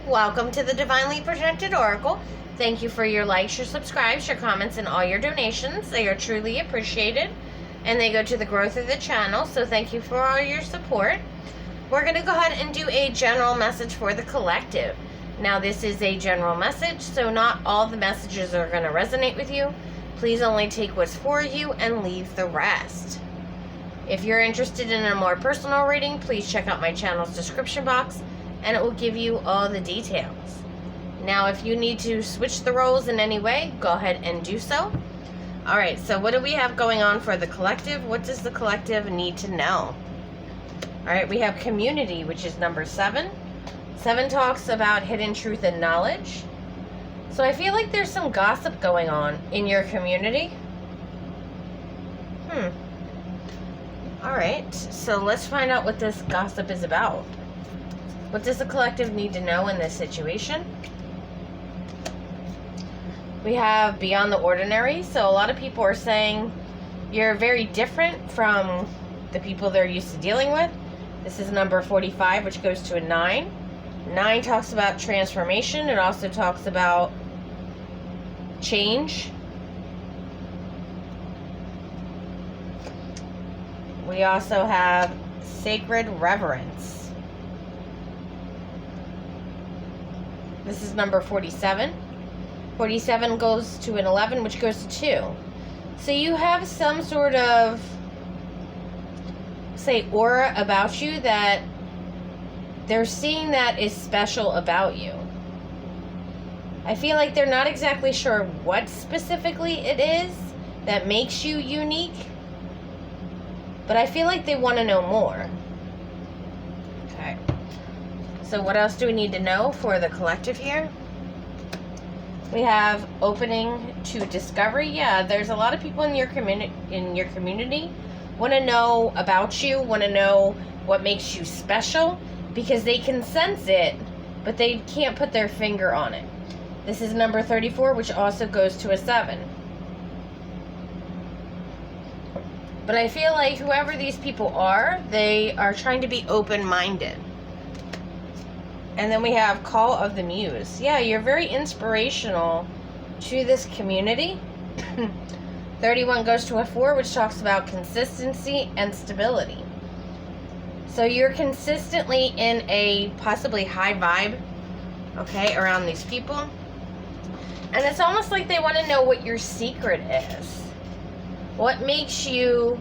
Welcome to the Divinely Projected Oracle. Thank you for your likes, your subscribes, your comments, and all your donations. They are truly appreciated, and they go to the growth of the channel, so thank you for all your support. We're going to go ahead and do a general message for the collective. Now, this is a general message, so not all the messages are going to resonate with you. Please only take what's for you and leave the rest. If you're interested in a more personal reading, please check out my channel's description box, and it will give you all the details. Now, if you need to switch the roles in any way, go ahead and do so. Alright, so what do we have going on for the collective? What does the collective need to know? Alright, we have community, which is number 7. 7 talks about hidden truth and knowledge. So I feel like there's some gossip going on in your community. Alright, so let's find out what this gossip is about. What does the collective need to know in this situation? We have beyond the ordinary. So a lot of people are saying you're very different from the people they're used to dealing with. This is number 45, which goes to a 9. 9 talks about transformation. It also talks about change. We also have sacred reverence. This is number 47. 47 goes to an 11, which goes to 2. So you have some sort of, say, aura about you that they're seeing that is special about you. I feel like they're not exactly sure what specifically it is that makes you unique, but I feel like they want to know more. Okay. So what else do we need to know for the collective here? We have opening to discovery. Yeah, there's a lot of people in your community want to know about you, want to know what makes you special, because they can sense it, but they can't put their finger on it. This is number 34, which also goes to a 7. But I feel like whoever these people are, they are trying to be open-minded. And then we have Call of the Muse. Yeah, you're very inspirational to this community. 31 goes to a 4, which talks about consistency and stability. So you're consistently in a possibly high vibe, okay, around these people. And it's almost like they want to know what your secret is. What makes you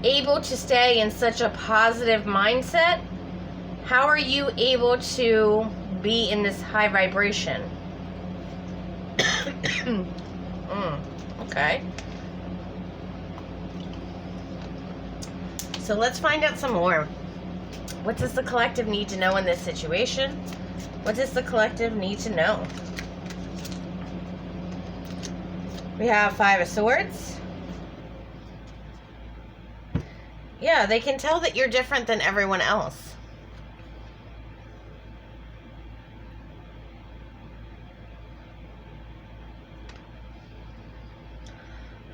able to stay in such a positive mindset? How are you able to be in this high vibration? Okay. So let's find out some more. What does the collective need to know in this situation? What does the collective need to know? We have 5 of Swords. Yeah, they can tell that you're different than everyone else.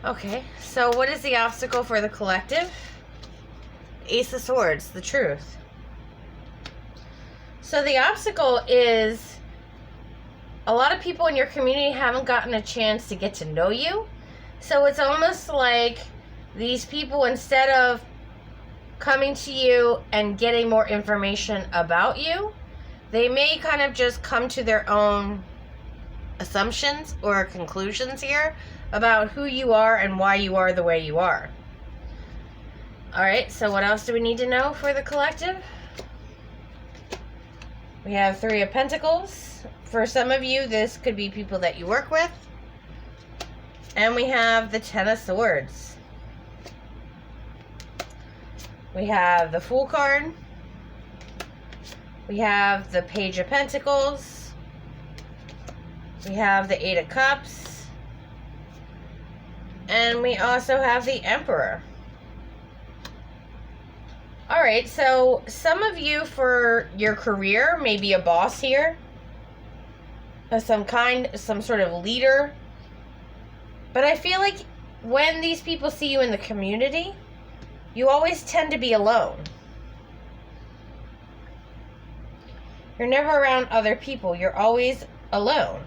Okay, so what is the obstacle for the collective? Ace of Swords, the truth. So the obstacle is a lot of people in your community haven't gotten a chance to get to know you. So it's almost like these people, instead of coming to you and getting more information about you, they may kind of just come to their own assumptions or conclusions here about who you are and why you are the way you are. Alright, so what else do we need to know for the collective? We have 3 of Pentacles. For some of you, this could be people that you work with. And we have the 10 of Swords. We have the Fool card. We have the Page of Pentacles. We have the 8 of Cups. And we also have the Emperor. Alright, so some of you for your career may be a boss here. Some sort of leader. But I feel like when these people see you in the community, you always tend to be alone. You're never around other people. You're always alone.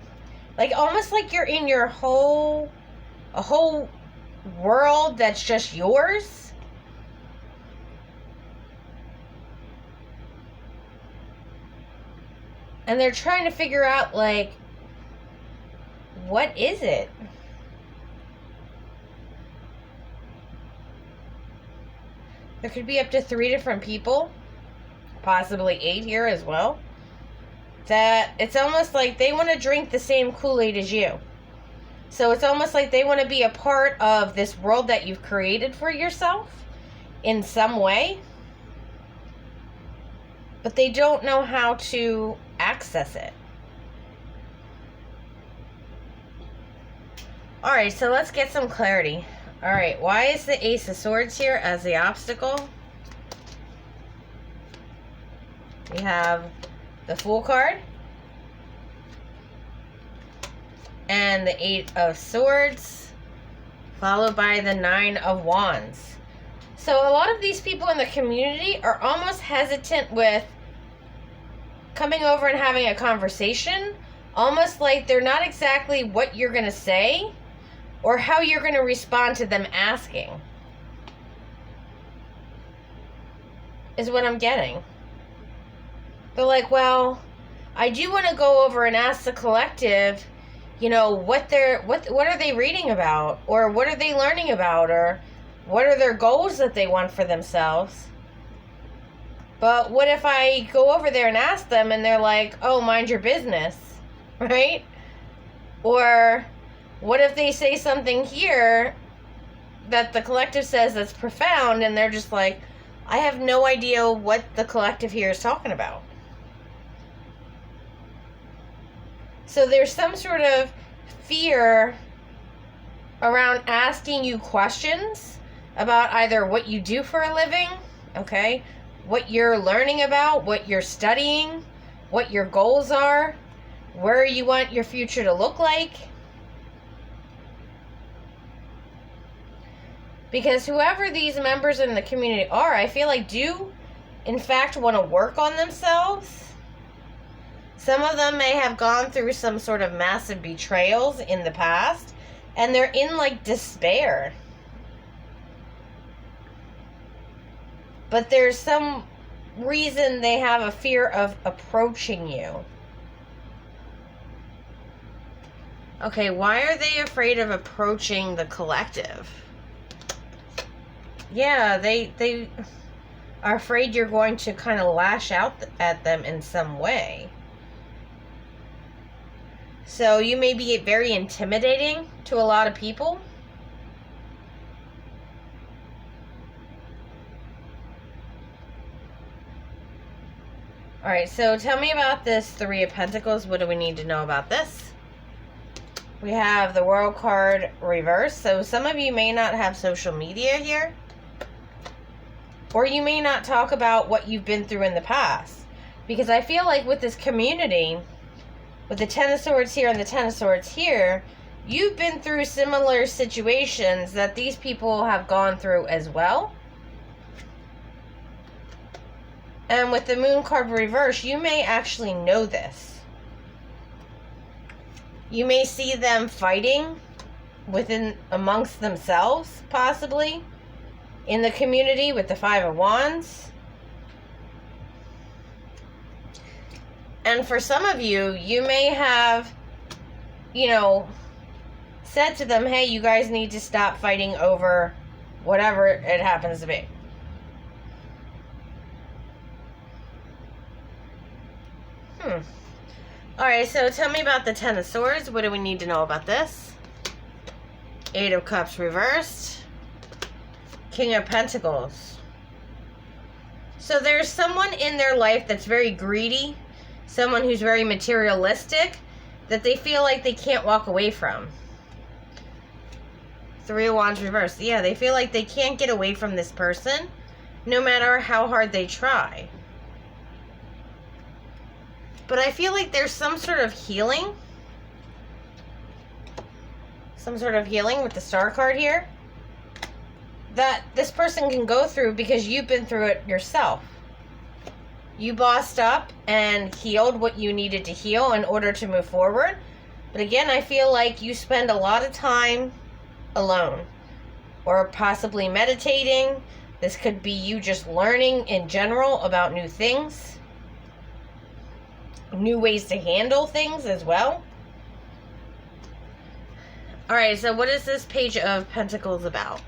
Like, almost like you're in a whole world that's just yours. And they're trying to figure out, like, what is it? There could be up to 3 different people, possibly 8 here as well. That it's almost like they want to drink the same Kool-Aid as you. So it's almost like they want to be a part of this world that you've created for yourself in some way. But they don't know how to access it. Alright, so let's get some clarity. Alright, why is the Ace of Swords here as the obstacle? We have the Fool card. And the 8 of Swords. Followed by the 9 of Wands. So a lot of these people in the community are almost hesitant with coming over and having a conversation. Almost like they're not exactly what you're going to say or how you're going to respond to them asking. Is what I'm getting. They're like, well, I do want to go over and ask the collective, you know, what are they reading about, or what are they learning about, or what are their goals that they want for themselves. But what if I go over there and ask them and they're like, oh, mind your business, right? Or what if they say something here that the collective says that's profound and they're just like, I have no idea what the collective here is talking about. So there's some sort of fear around asking you questions about either what you do for a living, okay, what you're learning about, what you're studying, what your goals are, where you want your future to look like. Because whoever these members in the community are, I feel like do, in fact, want to work on themselves. Some of them may have gone through some sort of massive betrayals in the past, and they're in, like, despair. But there's some reason they have a fear of approaching you. Okay, why are they afraid of approaching the collective? Yeah, they are afraid you're going to kind of lash out at them in some way. So you may be very intimidating to a lot of people. Alright, so tell me about this 3 of Pentacles. What do we need to know about this? We have the World card reversed. So some of you may not have social media here. Or you may not talk about what you've been through in the past. Because I feel like with this community, with the 10 of Swords here and the 10 of Swords here, you've been through similar situations that these people have gone through as well. And with the Moon card reverse, you may actually know this. You may see them fighting amongst themselves, possibly, in the community with the 5 of Wands. And for some of you, you may have, you know, said to them, hey, you guys need to stop fighting over whatever it happens to be. Alright, so tell me about the 10 of Swords. What do we need to know about this? 8 of Cups reversed. King of Pentacles. So there's someone in their life that's very greedy. Someone who's very materialistic, that they feel like they can't walk away from. 3 of Wands reversed. Yeah, they feel like they can't get away from this person, no matter how hard they try. But I feel like there's some sort of healing. Some sort of healing with the Star card here. That this person can go through because you've been through it yourself. You bossed up and healed what you needed to heal in order to move forward. But again, I feel like you spend a lot of time alone or possibly meditating. This could be you just learning in general about new things, new ways to handle things as well. All right, so what is this Page of Pentacles about?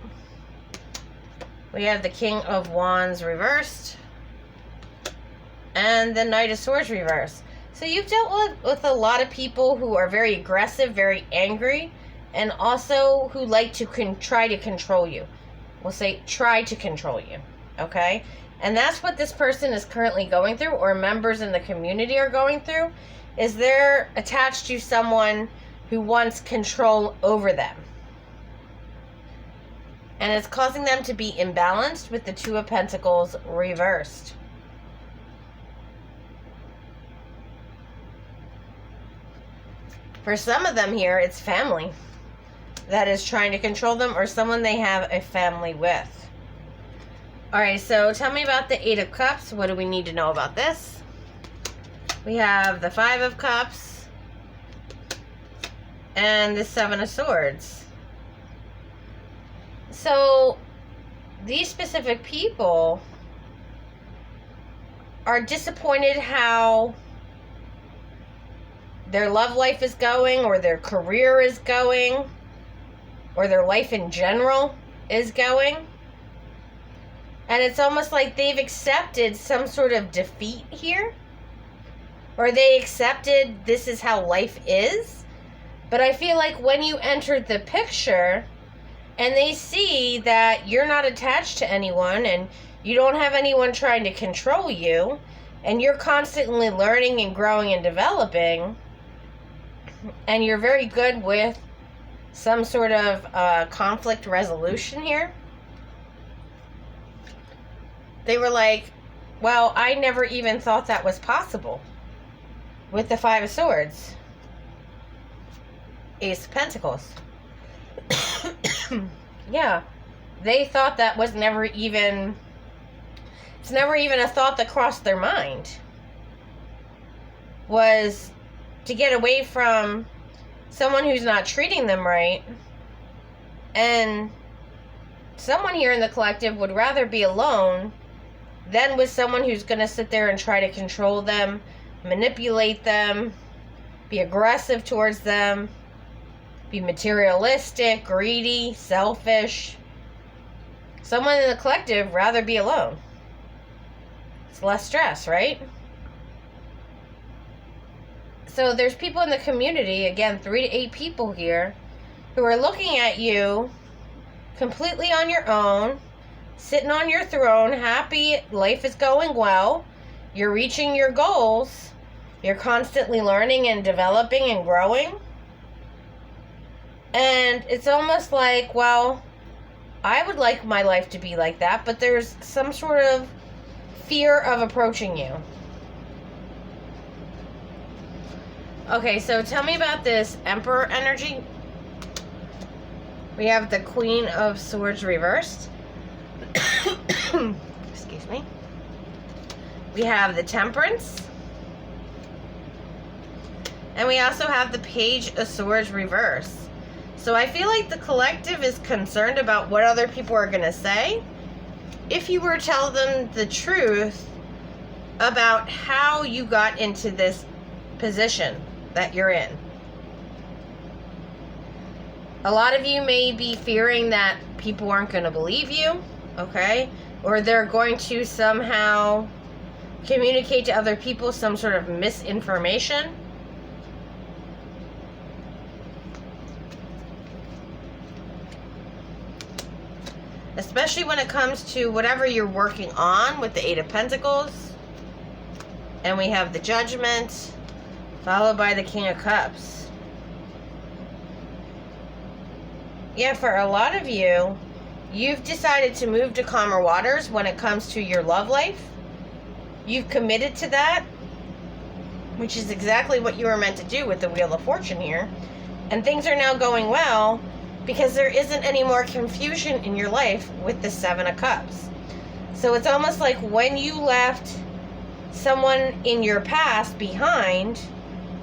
We have the King of Wands reversed and the Knight of Swords reversed. So you've dealt with a lot of people who are very aggressive, very angry, and also who like to try to control you. We'll say try to control you, okay? And that's what this person is currently going through, or members in the community are going through, is they're attached to someone who wants control over them. And it's causing them to be imbalanced with the Two of Pentacles reversed. For some of them here, it's family that is trying to control them, or someone they have a family with. Alright, so tell me about the Eight of Cups. What do we need to know about this? We have the Five of Cups and the Seven of Swords. So these specific people are disappointed how their love life is going, or their career is going, or their life in general is going. And it's almost like they've accepted some sort of defeat here, or they accepted this is how life is. But I feel like when you entered the picture and they see that you're not attached to anyone and you don't have anyone trying to control you, and you're constantly learning and growing and developing, and you're very good with some sort of conflict resolution here, they were like, well, I never even thought that was possible. With the Five of Swords, Ace of Pentacles. Yeah, they thought that was never even, it's never even a thought that crossed their mind, was to get away from someone who's not treating them right. And someone here in the collective would rather be alone than with someone who's going to sit there and try to control them, manipulate them, be aggressive towards them, be materialistic, greedy, selfish. Someone in the collective rather be alone. It's less stress, right? So there's people in the community, again, 3 to 8 people here, who are looking at you completely on your own, sitting on your throne, happy, life is going well, you're reaching your goals, you're constantly learning and developing and growing. And it's almost like, well, I would like my life to be like that, but there's some sort of fear of approaching you. Okay, so tell me about this Emperor energy. We have the Queen of Swords reversed. Excuse me. We have the Temperance. And we also have the Page of Swords reversed. So I feel like the collective is concerned about what other people are going to say. If you were to tell them the truth about how you got into this position that you're in. A lot of you may be fearing that people aren't going to believe you, okay? Or they're going to somehow communicate to other people some sort of misinformation. Especially when it comes to whatever you're working on with the Eight of Pentacles. And we have the Judgment, followed by the King of Cups. Yeah, for a lot of you, you've decided to move to calmer waters when it comes to your love life. You've committed to that, which is exactly what you were meant to do with the Wheel of Fortune here. And things are now going well because there isn't any more confusion in your life with the Seven of Cups. So it's almost like when you left someone in your past behind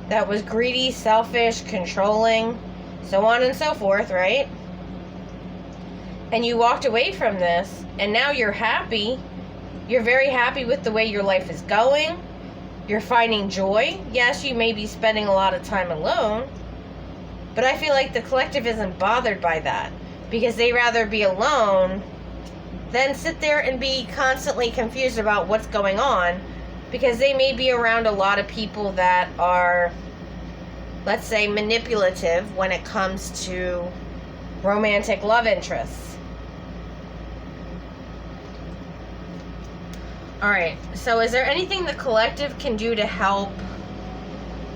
that was greedy, selfish, controlling, so on and so forth, right? And you walked away from this, and now you're happy. You're very happy with the way your life is going. You're finding joy. Yes, you may be spending a lot of time alone, but I feel like the collective isn't bothered by that, because they rather be alone than sit there and be constantly confused about what's going on, because they may be around a lot of people that are, let's say, manipulative when it comes to romantic love interests. Alright, so is there anything the collective can do to help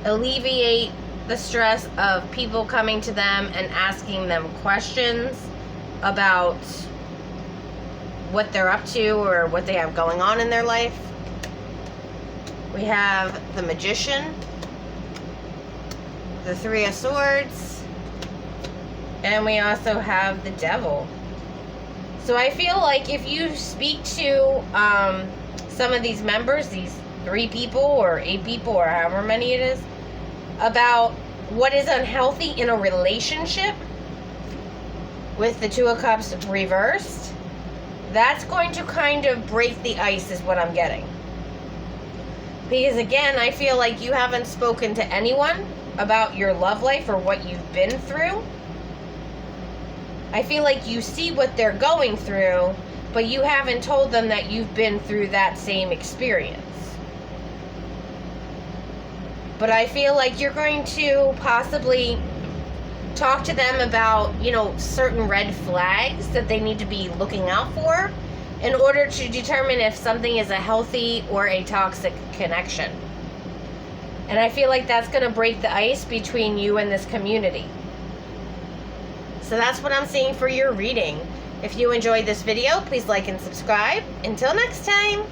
alleviate the stress of people coming to them and asking them questions about what they're up to or what they have going on in their life? We have the Magician, the Three of Swords, and we also have the Devil. So I feel like if you speak to some of these members, these 3 people or 8 people or however many it is, about what is unhealthy in a relationship with the Two of Cups reversed, that's going to kind of break the ice is what I'm getting. Because again, I feel like you haven't spoken to anyone about your love life or what you've been through. I feel like you see what they're going through, but you haven't told them that you've been through that same experience. But I feel like you're going to possibly talk to them about, certain red flags that they need to be looking out for in order to determine if something is a healthy or a toxic connection. And I feel like that's going to break the ice between you and this community. So that's what I'm seeing for your reading. If you enjoyed this video, please like and subscribe. Until next time.